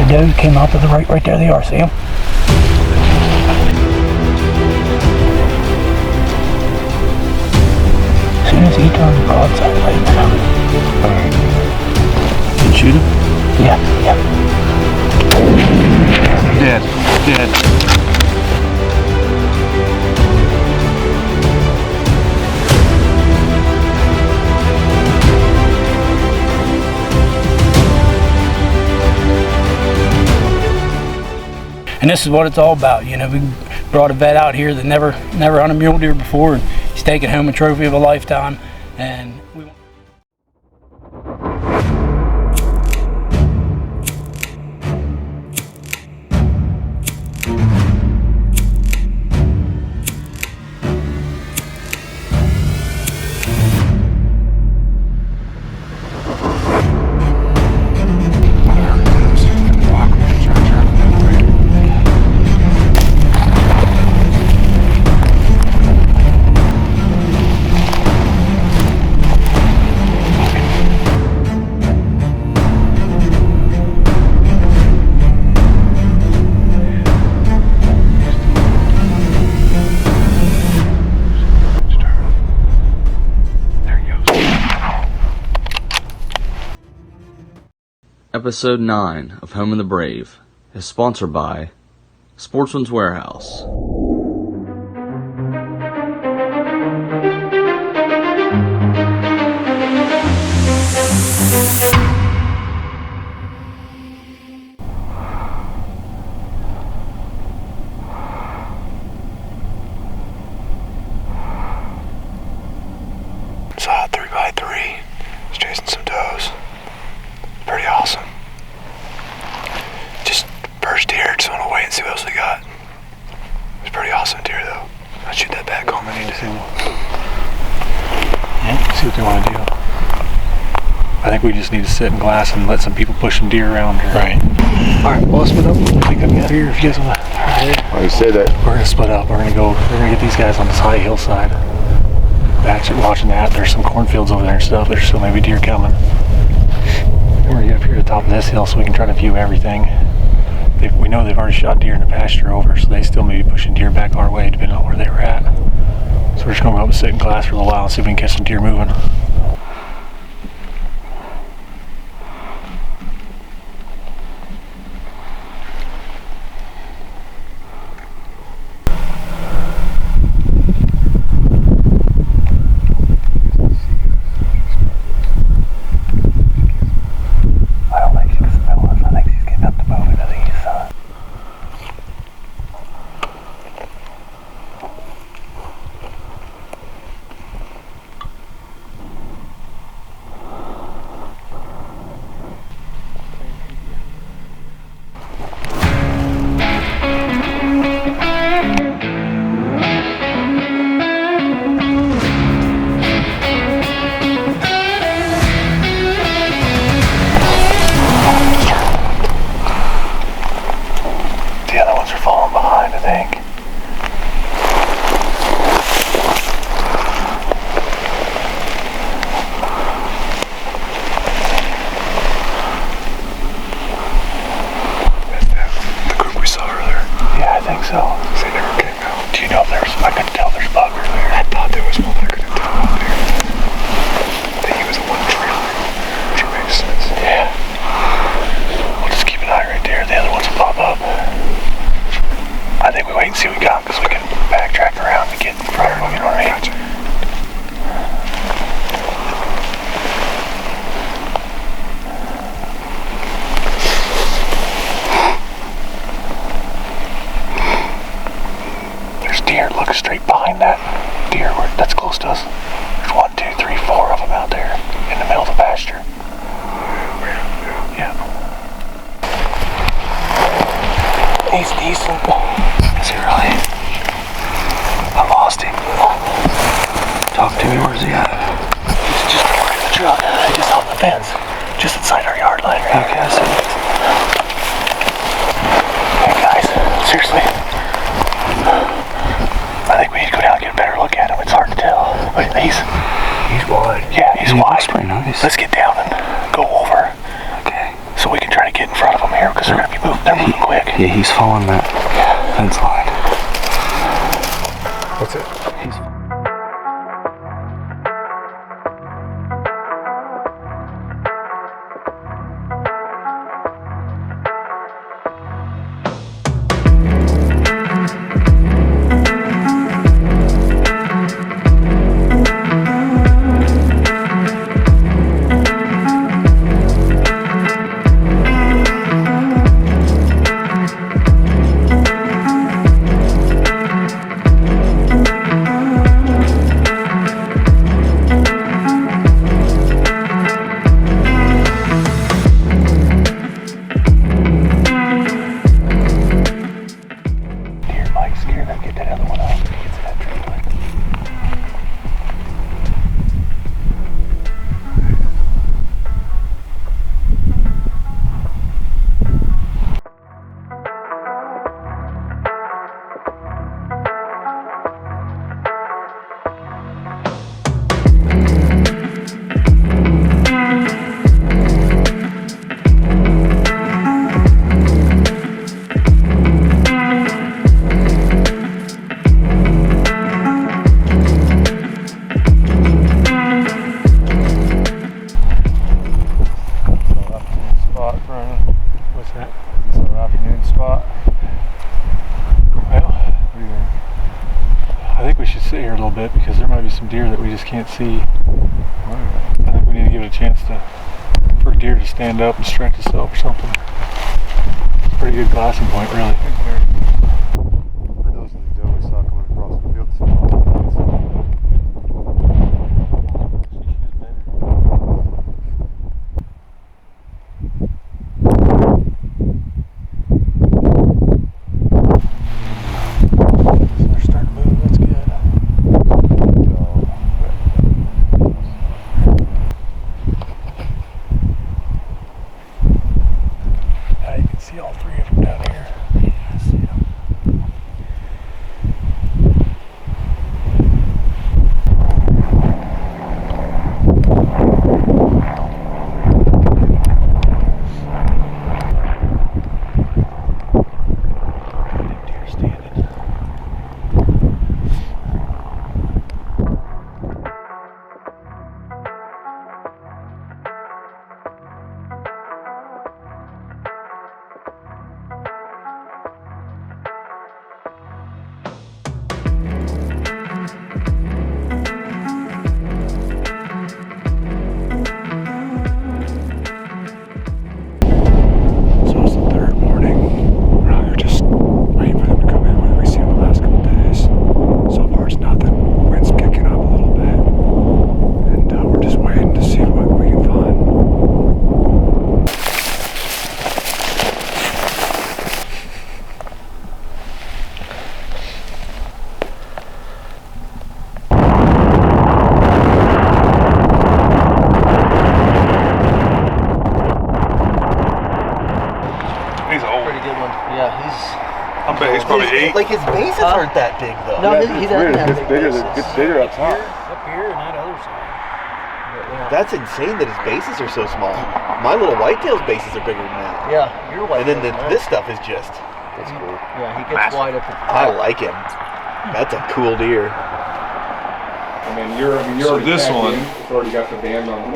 does came out to the right there they are, see them? As soon as he turns broadside right now. Alright. Can you shoot him? Yeah. Dead. And this is what it's all about. You know, we brought a vet out here that never hunted mule deer before, and he's taking home a trophy of a lifetime. And Episode 9 of Home of the Brave is sponsored by Sportsman's Warehouse. Saw a 3x3. Was chasing some does. Pretty awesome. Just first deer, just want to wait and see what else we got. It's pretty awesome deer though. I'll shoot that back home. I need to see what they want to do. I think we just need to sit in glass and let some people push some deer around here. Right. Alright, well let's split up. I think I'm out here if you guys want to. I say that. We're gonna split up. We're gonna get these guys on this high hillside. Actually watching that, there's some cornfields over there and stuff. There's still maybe deer coming. We're gonna get up here to the top of this hill so we can try to view everything. We know they've already shot deer in the pasture over, so they still may be pushing deer back our way depending on where they were at. So we're just gonna go up and sit in glass for a little while and see if we can catch some deer moving. He's decent. Is he really? I lost him. Talk to me, where's he at? He's just in the truck. He just on the fence. Just inside our yard line right here. Okay, I see. Hey guys, seriously. I think we need to go down and get a better look at him. It's hard to tell. But he's wide. Yeah, he's wide. That's pretty nice. Let's get down and go over. Okay. So we can try to get in front of him here because They're gonna be moving. They're moving quick. Yeah, he's following that fence line. What's it? Sit here a little bit because there might be some deer that we just can't see. I think we need to give it a chance for a deer to stand up and stretch itself or something. It's a pretty good glassing point, really. Those are the doe we saw coming across the field. Like his bases aren't that big though. No, he doesn't have big bases. It gets bigger up top. Up here and that other side. That's insane that his bases are so small. My little whitetail's bases are bigger than that. Yeah, your white. And then this stuff is just. That's cool. Yeah, he gets wide up. I like him. That's a cool deer. So this one, already got the band on.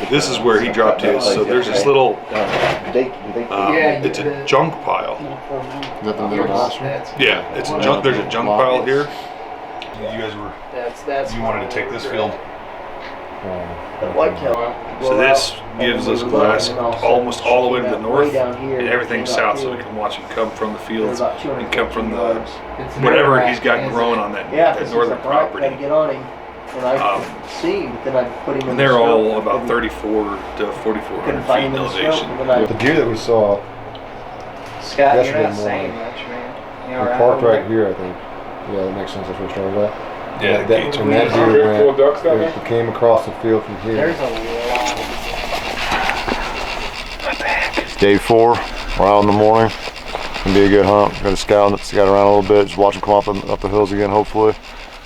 this is where he dropped his. So there's this little, it's a junk pile. Is that the middle monster? Yeah, it's a junk. There's a junk pile here. You guys were, That's you wanted to take this field. whitetail. So this gives us glass almost all the way to the north and everything south, so we can watch him come from the fields and come from the whatever he's got growing on that northern property. Get on him, and I see, but then I put him in. And they're all about 34 to 4,400 feet in elevation. The deer that we saw Scott, yesterday you're not saying morning, much, man. we parked right here, I think. Yeah, that makes sense. That's where we started at. Yeah, That deer went, it came across the field from here. There's a lot. It's day 4. We're out in the morning. Gonna be a good hunt. Got to scout around a little bit. Just watch them come up the hills again, hopefully,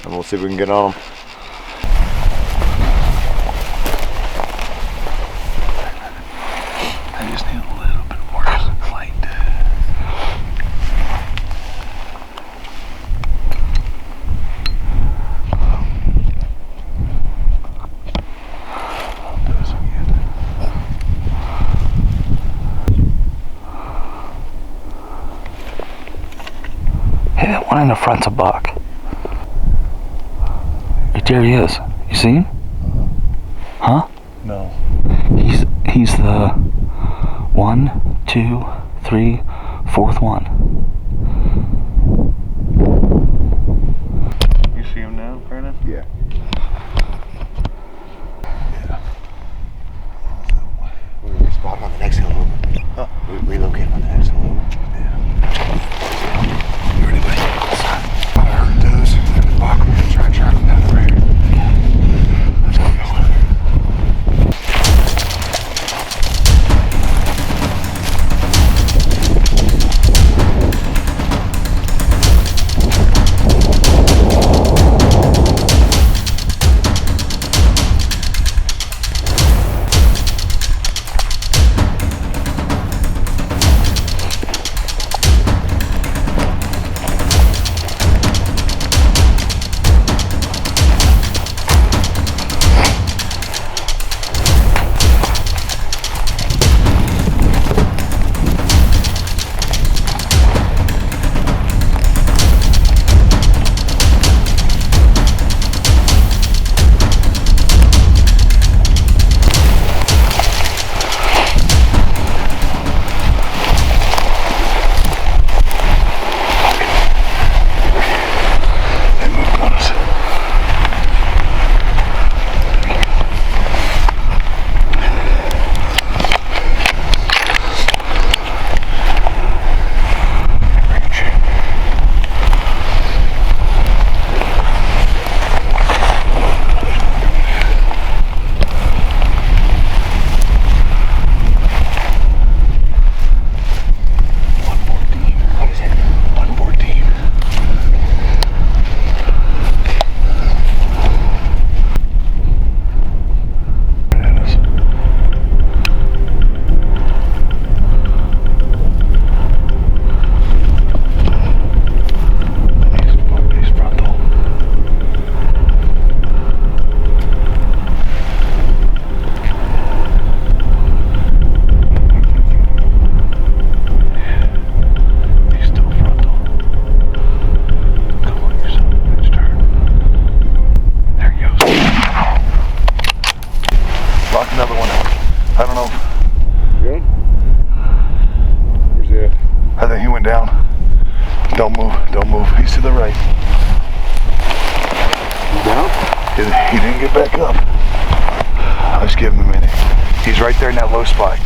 and we'll see if we can get on them. I just need a little bit more light. Hey, that one in the front's a buck. Right there he is. You see him? Huh? No. He's the 1, 2, 3, 4th one. You see him now, Brandon? Yeah. We spot on the next hill over. Huh? We locate on the next hill over. Yeah. You ready, buddy? I heard those in the block. We're gonna try and track them down the road. Let's go. He didn't get back up. I'll just give him a minute. He's right there in that low spot.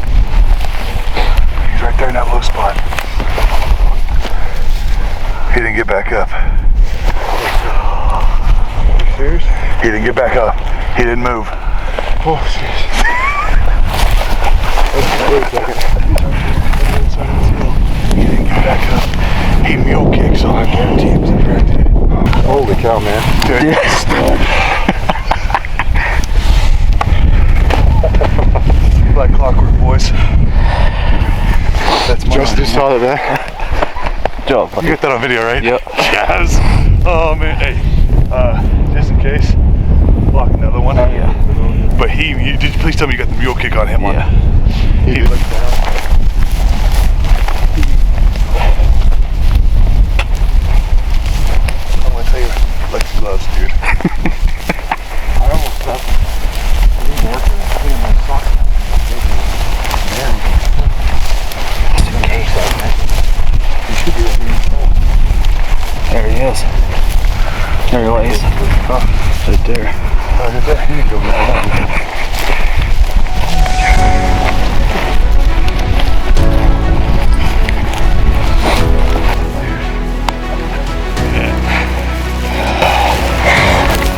He's right there in that low spot. He didn't get back up. Serious? He didn't get back up. He didn't move. Oh, serious. Wait a second. He didn't get back up. He mule kicks on. I guarantee he was interacted. Holy cow, man. Dude. Like clockwork, boys. That's Justin saw that. Joe, You got that on video, right? Yep. Yes. Oh man. Hey, just in case, block another one. Yeah. But did you please tell me you got the mule kick on him? Yeah. He looked down. I'm gonna tell you, like the gloves, dude. I almost stopped him. He didn't work it. I put him in my socks. Just in case, man. He should be right here. There he is. There he lays. Oh, Right there. right there. You can go right.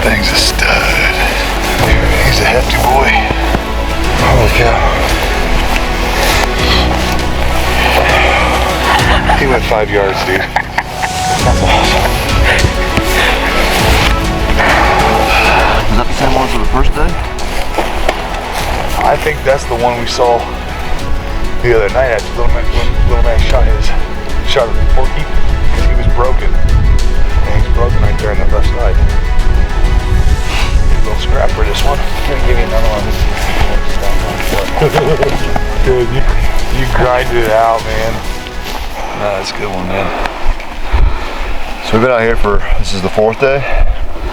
Thing's a stud. He's a hefty boy. Holy cow. He went 5 yards, dude. That's awesome. Is that the same one for the first day? I think that's the one we saw the other night after little man shot a porky because he was broken. And he's broken right there on the left side. A little scrap for this one. I'm gonna give you another one. Dude, you grinded it out, man. No, that's a good one, man. So we've been out here for, this is the 4th day.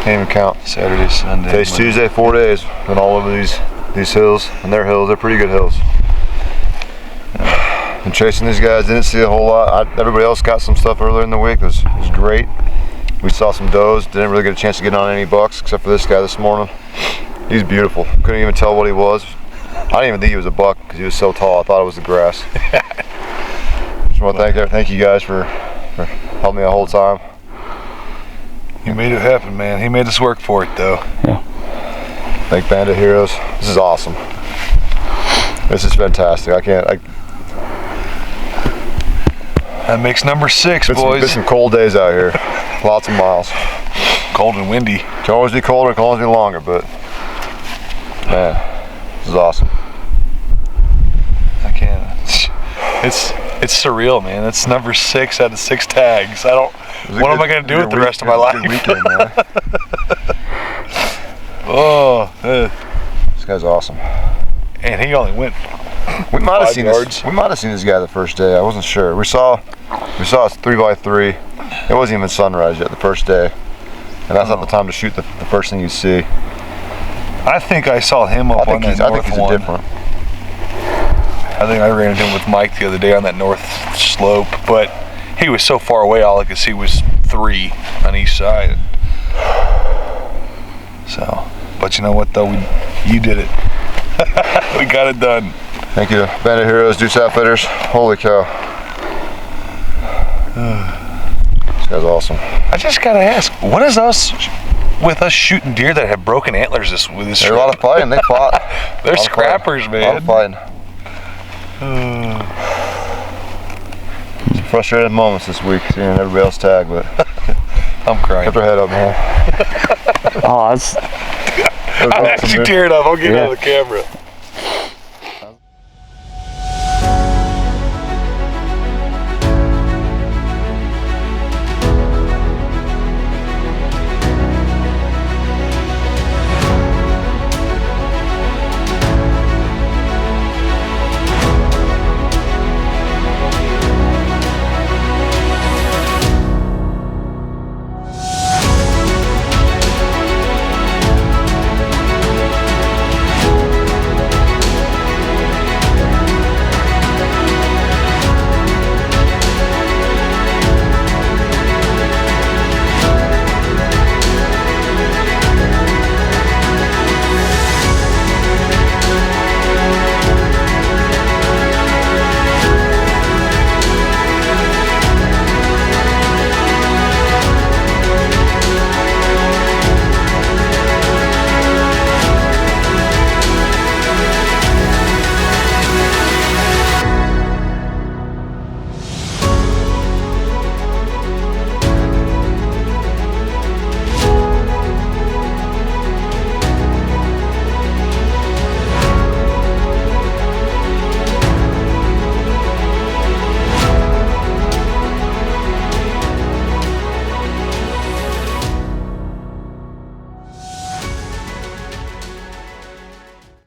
Can't even count. Saturday, Sunday. Today's Tuesday, 4 days. Been all over these hills, and their hills. They're pretty good hills. Been chasing these guys. Didn't see a whole lot. Everybody else got some stuff earlier in the week. It was great. We saw some does. Didn't really get a chance to get on any bucks except for this guy this morning. He's beautiful. Couldn't even tell what he was. I didn't even think he was a buck because he was so tall. I thought it was the grass. Just want to thank you guys for helping me the whole time. You made it happen, man. He made us work for it, though. Yeah. Thank Bandit Heroes. This is awesome. This is fantastic. That makes number 6, boys. Been some cold days out here. Lots of miles. Cold and windy. It can always be colder, it can always be longer, but man, this is awesome. I can't. It's surreal, man. It's number 6 out of 6 tags. What am I going to do with the rest of my life? Good weekend, man. This guy's awesome. And he only went We might have 5 seen yards. We might have seen this guy the first day. I wasn't sure. We saw a 3x3. It wasn't even sunrise yet the first day, and that's not the time to shoot the first thing you see. I think I saw him up on that north one. I think he's different. I think I ran into him with Mike the other day on that north slope, but he was so far away, all I could see was 3 on each side. So, but you know what though, you did it. We got it done. Thank you, Bandit Heroes, Deuce Outfitters. Holy cow. This guy's awesome. I just gotta ask, what is with us shooting deer that have broken antlers with this? There's a lot of fighting. They fought. They're scrappers, man. A lot of fighting. Some frustrated moments this week seeing everybody else tag, but I'm crying. kept our head up, man. Oh, that's I'm actually tearing up. I'll get it on the camera.